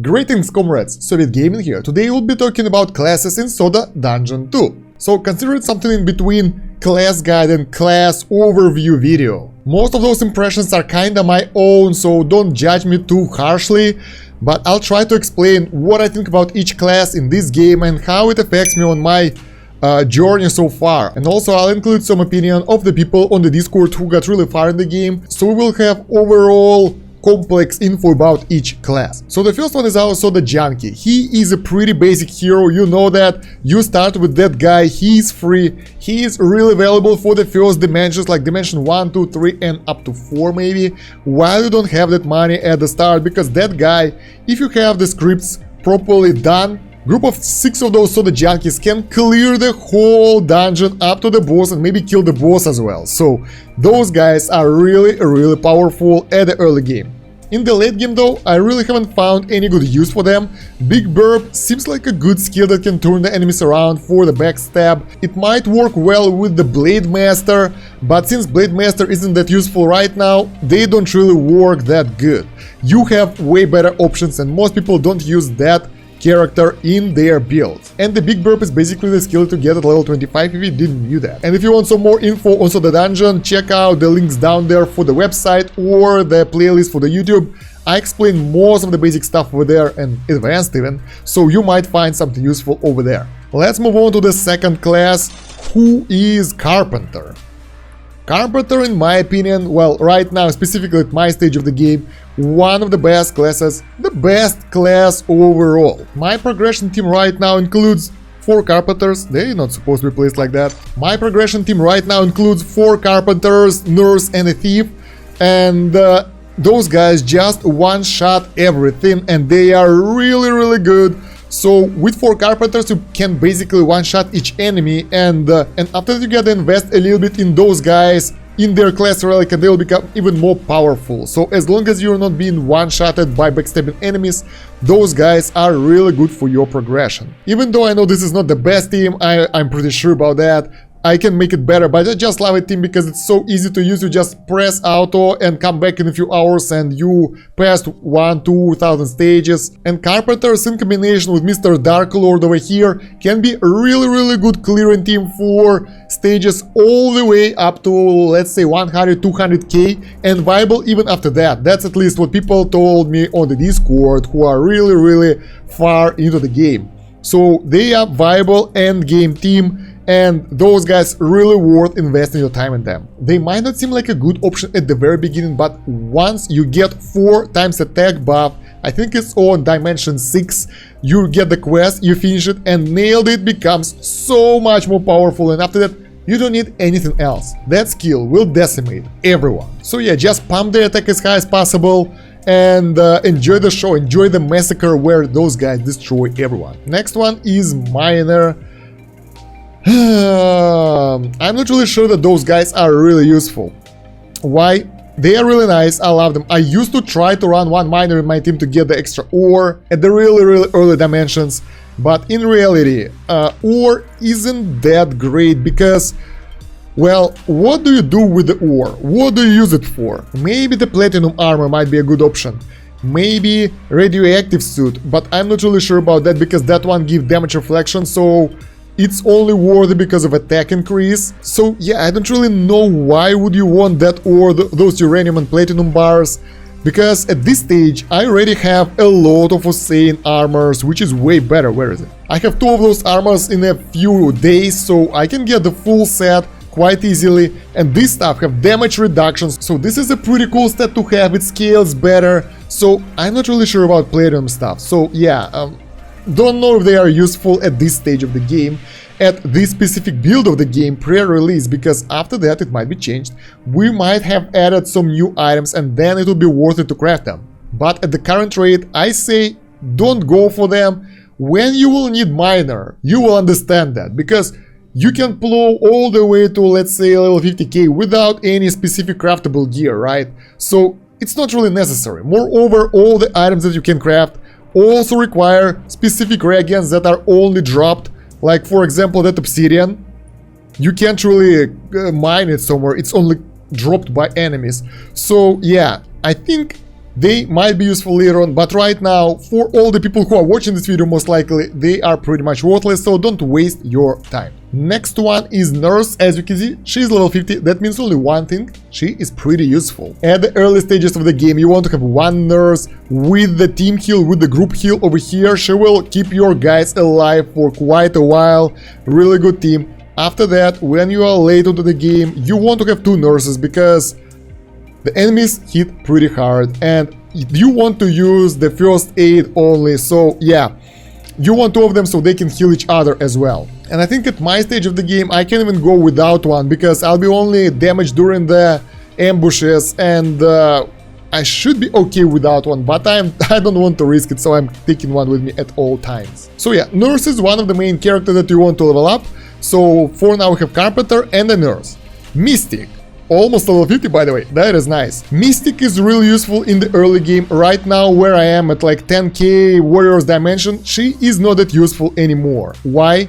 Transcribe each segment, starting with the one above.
Greetings comrades, Soviet Gaming here. Today we'll be talking about classes in Soda Dungeon 2. So consider it something in between class guide and class overview video. Most of those impressions are kinda my own, so don't judge me too harshly, but I'll try to explain what I think about each class in this game and how it affects me on my journey so far. And also I'll include some opinion of the people on the Discord who got really far in the game, so we will have overall complex info about each class. So the first one is also the Junkie. He is a pretty basic hero, you know that. You start with that guy, he is free, he is really valuable for the first dimensions like dimension 1, 2, 3 and up to 4 maybe, while you don't have that money at the start, because that guy, if you have the scripts properly done, group of 6 of those Soda Junkies can clear the whole dungeon up to the boss and maybe kill the boss as well. So those guys are really powerful at the early game. In the late game though, I really haven't found any good use for them. Big Burp seems like a good skill that can turn the enemies around for the backstab. It might work well with the BladeMaster, but since BladeMaster isn't that useful right now, they don't really work that good. You have way better options and most people don't use that character in their builds. And the Big Burp is basically the skill to get at level 25 if you didn't knew that. And if you want some more info on Soda Dungeon, check out the links down there for the website or the playlist for the YouTube. I explain most of the basic stuff over there and advanced even, so you might find something useful over there. Let's move on to the second class, who is Carpenter. Carpenter, in my opinion, well, right now, specifically at my stage of the game, one of the best classes, the best class overall. My progression team right now includes 4 Carpenters, they're not supposed to be placed like that. My progression team right now includes 4 Carpenters, Nurse and a Thief, and those guys just one-shot everything and they are really good. So with 4 Carpenters you can basically one-shot each enemy and after that you gotta invest a little bit in those guys, in their class relic, and they will become even more powerful. So as long as you're not being one-shotted by backstabbing enemies, those guys are really good for your progression. Even though I know this is not the best team, I'm pretty sure about that. I can make it better, but I just love it team because it's so easy to use. You just press auto and come back in a few hours and you passed 1,000-2,000 stages. And Carpenters in combination with Mr. Dark Lord over here can be a really good clearing team for stages all the way up to, let's say, 100-200k and viable even after that. That's at least what people told me on the Discord who are really far into the game. So they are viable end game team. And those guys really worth investing your time in them. They might not seem like a good option at the very beginning, but once you get 4 times attack buff, I think it's on dimension 6, you get the quest, you finish it and nailed it, becomes so much more powerful, and after that you don't need anything else. That skill will decimate everyone. So yeah, just pump the attack as high as possible and enjoy the show, enjoy the massacre where those guys destroy everyone. Next one is Miner. I'm not really sure that those guys are really useful. Why? They are really nice, I love them. I used to try to run 1 miner in my team to get the extra ore at the really early dimensions, but in reality, ore isn't that great because, well, what do you do with the ore? What do you use it for? Maybe the platinum armor might be a good option. Maybe radioactive suit, but I'm not really sure about that because that one gives damage reflection, so it's only worthy because of attack increase. So yeah, I don't really know why would you want that or those uranium and platinum bars, because at this stage I already have a lot of Hussein armors, which is way better. Where is it? I have 2 of those armors in a few days, so I can get the full set quite easily, and this stuff have damage reductions, so this is a pretty cool stat to have. It scales better, so I'm not really sure about platinum stuff. So yeah, don't know if they are useful at this stage of the game, at this specific build of the game pre-release, because after that it might be changed. We might have added some new items and then it will be worth it to craft them. But at the current rate, I say don't go for them. When you will need Miner, you will understand that, because you can plow all the way to, let's say, level 50k without any specific craftable gear, right? So it's not really necessary. Moreover, all the items that you can craft also require specific reagents that are only dropped, like for example that obsidian. You can't really mine it somewhere, it's only dropped by enemies. So yeah, I think They might be useful later on, but right now, for all the people who are watching this video, most likely, they are pretty much worthless, so don't waste your time. Next one is Nurse. As you can see, she's level 50. That means only one thing: she is pretty useful. At the early stages of the game, you want to have one nurse with the team heal, with the group heal over here. She will keep your guys alive for quite a while. Really good team. After that, when you are late into the game, you want to have two nurses because the enemies hit pretty hard and you want to use the first aid only. So yeah, you want two of them so they can heal each other as well. And I think at my stage of the game I can't even go without one because I'll be only damaged during the ambushes, and I should be okay without one, but I don't want to risk it, so I'm taking one with me at all times. So yeah, Nurse is one of the main characters that you want to level up. So for now we have Carpenter and a Nurse. Mystic. Almost level 50, by the way, that is nice. Mystic is really useful in the early game. Right now, where I am at like 10k Warriors Dimension, she is not that useful anymore. Why?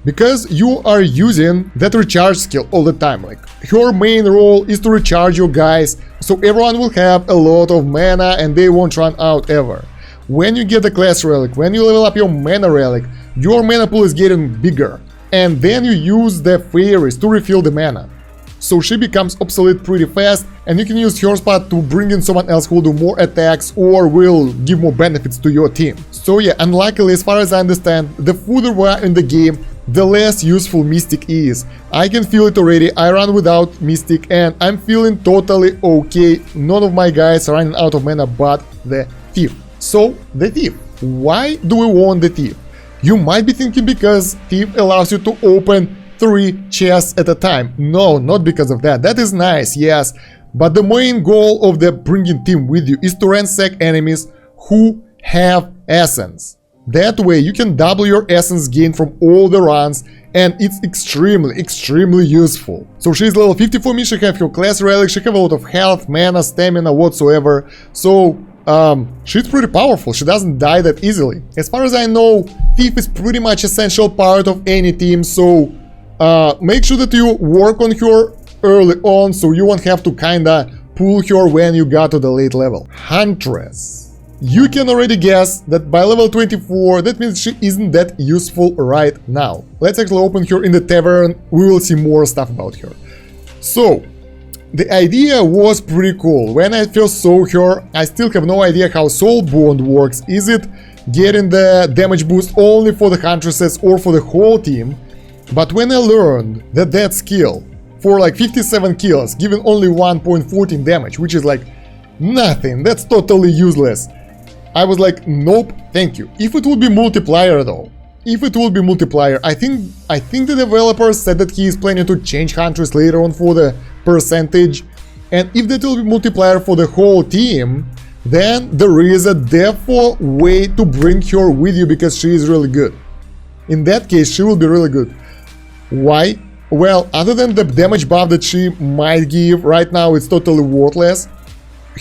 Because you are using that recharge skill all the time. Like, her main role is to recharge your guys, so everyone will have a lot of mana and they won't run out ever. When you get the class relic, when you level up your mana relic, your mana pool is getting bigger, and then you use the fairies to refill the mana. So she becomes obsolete pretty fast, and you can use her spot to bring in someone else who will do more attacks or will give more benefits to your team. So yeah, unluckily, as far as I understand, the further we are in the game, the less useful Mystic is. I can feel it already. I run without Mystic and I'm feeling totally okay. None of my guys are running out of mana but the Thief. So, the Thief. Why do we want the Thief? You might be thinking because Thief allows you to open 3 chests at a time. No, not because of that. That is nice, yes. But the main goal of the bringing team with you is to ransack enemies who have essence. That way you can double your essence gain from all the runs, and it's extremely useful. So she's level 50 for me, she have her class relic, she have a lot of health, mana, stamina, whatsoever. So she's pretty powerful, she doesn't die that easily. As far as I know, Thief is pretty much essential part of any team, so make sure that you work on her early on, so you won't have to kinda pull her when you got to the late level. Huntress. You can already guess that by level 24, that means she isn't that useful right now. Let's actually open her in the tavern, we will see more stuff about her. So, the idea was pretty cool. When I first saw her, I still have no idea how Soul Bond works. Is it getting the damage boost only for the Huntresses or for the whole team? But when I learned that that skill, for like 57 kills, giving only 1.14 damage, which is like nothing, that's totally useless, I was like, nope, thank you. If it would be multiplier though, if it would be multiplier, I think the developer said that he is planning to change Huntress later on for the percentage, and if that will be multiplier for the whole team, then there is a default way to bring her with you because she is really good. In that case, she will be really good. Why? Well, other than the damage buff that she might give, right now it's totally worthless.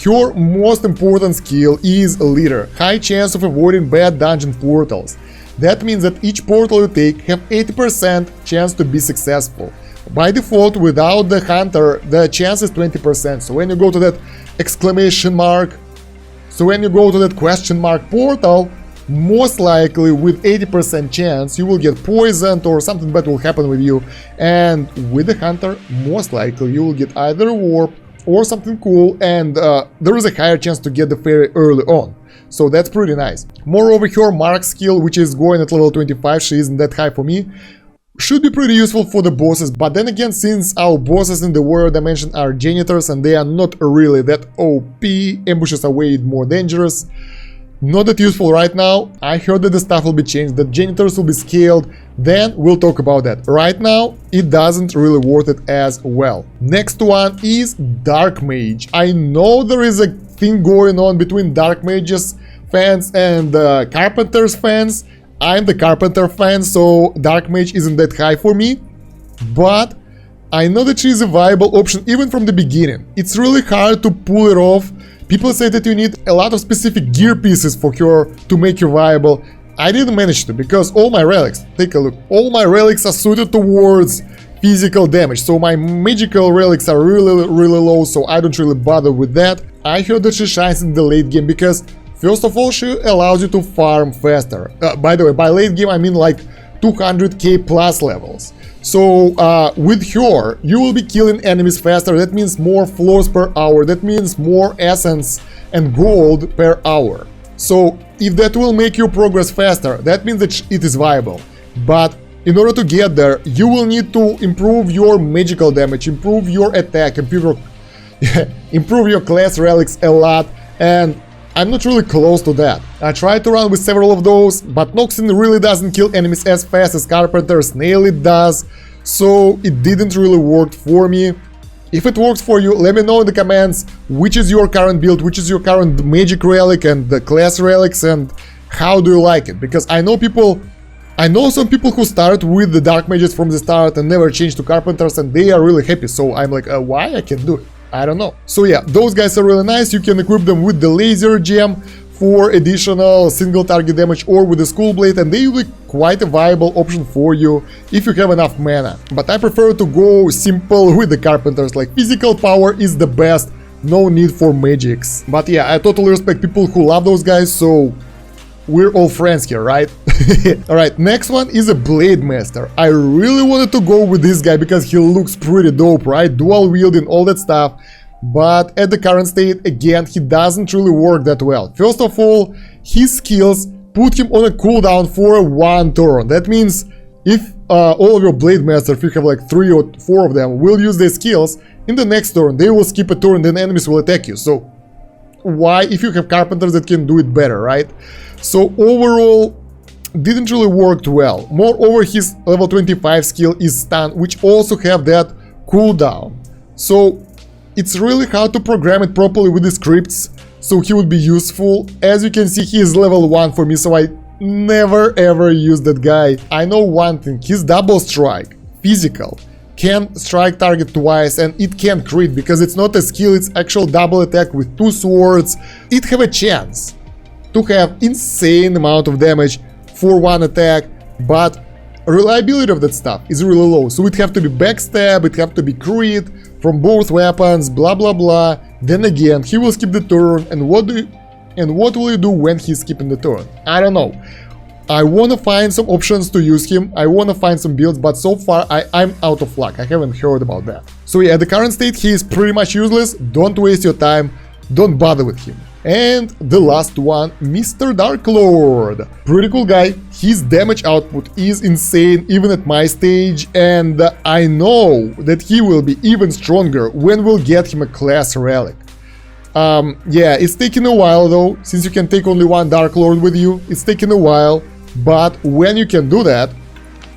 Her most important skill is Leader, high chance of avoiding bad dungeon portals. That means that each portal you take have 80% chance to be successful. By default, without the Hunter, the chance is 20%, so when you go to that exclamation mark, so when you go to that question mark portal, most likely with 80% chance you will get poisoned or something bad will happen with you, and with the Hunter, most likely you will get either a warp or something cool, and there is a higher chance to get the fairy early on. So that's pretty nice. Moreover, her mark skill, which is going at level 25, she isn't that high for me, should be pretty useful for the bosses, but then again, since our bosses in the Warrior Dimension are janitors and they are not really that OP, ambushes are way more dangerous. Not that useful right now. I heard that the stuff will be changed, that janitors will be scaled, then we'll talk about that. Right now, it doesn't really worth it as well. Next one is Dark Mage. I know there is a thing going on between Dark Mage's fans and Carpenter's fans. I'm the Carpenter fan, so Dark Mage isn't that high for me, but I know that she's a viable option even from the beginning. It's really hard to pull it off. People say that you need a lot of specific gear pieces for her to make her viable. I didn't manage to, because all my relics, take a look, all my relics are suited towards physical damage, so my magical relics are really low, so I don't really bother with that. I heard that she shines in the late game because, first of all, she allows you to farm faster. By the way, by late game I mean like 200k plus levels. So with her, you will be killing enemies faster. That means more floors per hour. That means more essence and gold per hour. So if that will make your progress faster, that means that it is viable. But in order to get there, you will need to improve your magical damage, improve your attack, improve your class relics a lot, and I'm not really close to that. I tried to run with several of those, but Noxin really doesn't kill enemies as fast as Carpenter's Nail it does, so it didn't really work for me. If it works for you, let me know in the comments which is your current build, which is your current magic relic and the class relics, and how do you like it, because I know some people who start with the dark mages from the start and never change to Carpenters, and they are really happy, so I'm like, why I can do it? I don't know. So yeah, those guys are really nice. You can equip them with the laser gem for additional single target damage or with the skull blade, and they will be quite a viable option for you if you have enough mana. But I prefer to go simple with the Carpenters, like physical power is the best, no need for magics. But yeah, I totally respect people who love those guys, so we're all friends here, right? Alright, next one is a BladeMaster. I really wanted to go with this guy because he looks pretty dope, right? Dual wielding, all that stuff. But at the current state, again, he doesn't really work that well. First of all, his skills put him on a cooldown for one turn. That means if all of your BladeMaster, if you have like 3 or 4 of them, will use their skills, in the next turn they will skip a turn, then enemies will attack you. So why, if you have Carpenters that can do it better, right? So overall, didn't really work well. Moreover, his level 25 skill is stun, which also have that cooldown. So it's really hard to program it properly with the scripts, so he would be useful. As you can see, he is level 1 for me, so I never ever use that guy. I know one thing, his double strike, physical, can strike target twice and it can crit because it's not a skill, it's actual double attack with 2 swords. It have a chance to have insane amount of damage for one attack, but reliability of that stuff is really low. So it have to be backstab, it have to be crit from both weapons, blah blah blah. Then again, he will skip the turn, and what will you do when he's skipping the turn? I don't know. I wanna find some options to use him, I wanna find some builds, but so far I'm out of luck, I haven't heard about that. So yeah, at the current state he is pretty much useless, don't waste your time, don't bother with him. And the last one, Mr. Dark Lord. Pretty cool guy, his damage output is insane even at my stage, and I know that he will be even stronger when we'll get him a class relic. Yeah, it's taking a while though, since you can take only one Dark Lord with you, it's taking a while, but when you can do that,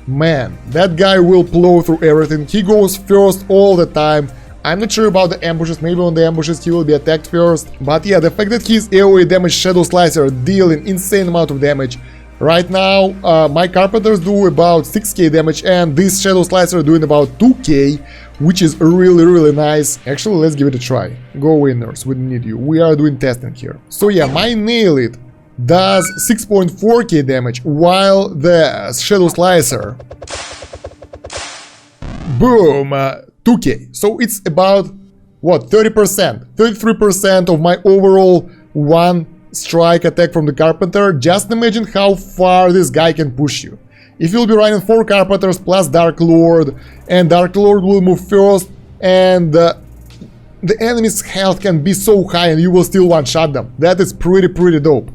man, that guy will plow through everything. He goes first all the time. I'm not sure about the ambushes, maybe on the ambushes he will be attacked first, but yeah, the fact that his AoE damage Shadow Slicer dealing insane amount of damage. Right now, my Carpenters do about 6k damage and this Shadow Slicer doing about 2k, which is really nice. Actually, let's give it a try. Go away, nurse, we need you. We are doing testing here. So yeah, my Nail It does 6.4k damage, while the Shadow Slicer, boom, 2k. So it's about, what, 30%, 33% of my overall one strike attack from the Carpenter. Just imagine how far this guy can push you. If you'll be running 4 Carpenters plus Dark Lord, and Dark Lord will move first, and the enemy's health can be so high and you will still one-shot them. That is pretty dope.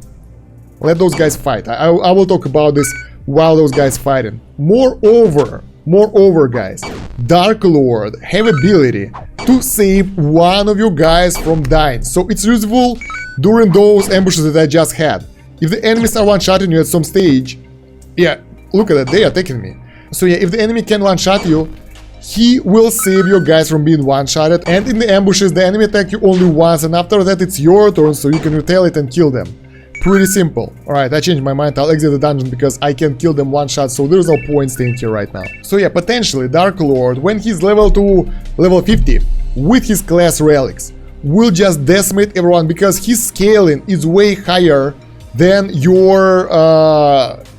Let those guys fight. I will talk about this while those guys fighting. Moreover, guys, Dark Lord have ability to save one of your guys from dying. So it's useful during those ambushes that I just had. If the enemies are one-shotting you at some stage, yeah, look at that, they are attacking me. So yeah, if the enemy can one-shot you, he will save your guys from being one-shotted. And in the ambushes, the enemy attack you only once, and after that it's your turn, so you can retaliate and kill them. Pretty simple. Alright, I changed my mind, I'll exit the dungeon because I can kill them one shot, so there's no point staying here right now. So yeah, potentially Dark Lord, when he's level 2, level 50, with his class relics, will just decimate everyone because his scaling is way higher than your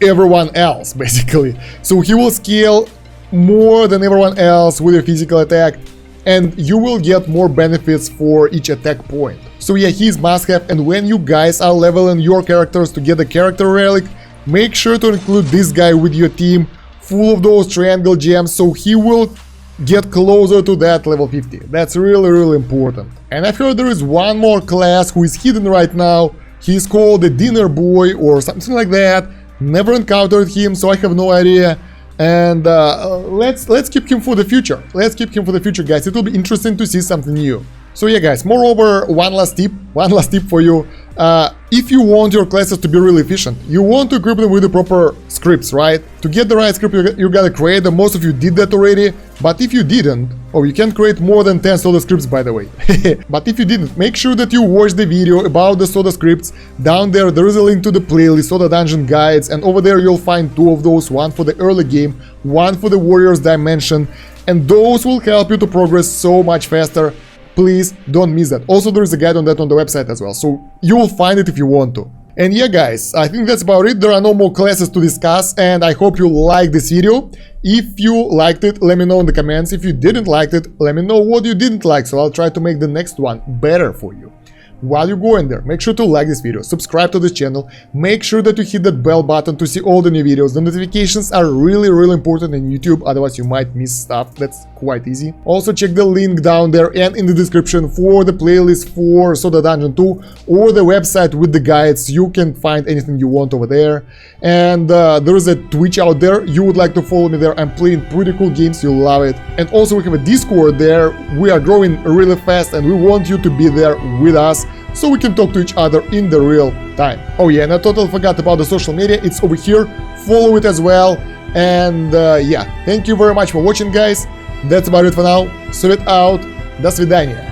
everyone else, basically. So he will scale more than everyone else with a physical attack, and you will get more benefits for each attack point. So yeah, he's must have, and when you guys are leveling your characters to get the character relic, make sure to include this guy with your team, full of those triangle gems, so he will get closer to that level 50. That's really important. And I've heard there is one more class who is hidden right now. He's called the Dinner Boy or something like that. Never encountered him, so I have no idea. And let's keep him for the future. Let's keep him for the future, guys. It will be interesting to see something new. So yeah, guys, moreover, one last tip for you. If you want your classes to be really efficient, you want to equip them with the proper scripts, right? To get the right script, you gotta create them. Most of you did that already, but if you didn't, you can create more than 10 soda scripts, by the way. But if you didn't, make sure that you watch the video about the soda scripts. Down there is a link to the playlist, Soda Dungeon Guides, and over there you'll find 2 of those, one for the early game, one for the Warriors Dimension, and those will help you to progress so much faster. Please don't miss that. Also, there is a guide on that on the website as well, so you will find it if you want to. And yeah, guys, I think that's about it. There are no more classes to discuss, and I hope you liked this video. If you liked it, let me know in the comments. If you didn't like it, let me know what you didn't like, so I'll try to make the next one better for you. While you go in there, make sure to like this video, subscribe to this channel, make sure that you hit that bell button to see all the new videos. The notifications are really important in YouTube, otherwise you might miss stuff. That's quite easy. Also check the link down there and in the description for the playlist for Soda Dungeon 2 or the website with the guides. You can find anything you want over there. And there is a Twitch out there. You would like to follow me there. I'm playing pretty cool games, you'll love it. And also we have a Discord there. We are growing really fast and we want you to be there with us, so we can talk to each other in the real time. Oh yeah, and I totally forgot about the social media. It's over here. Follow it as well. And yeah, thank you very much for watching, guys. That's about it for now. Soviet out. До свидания.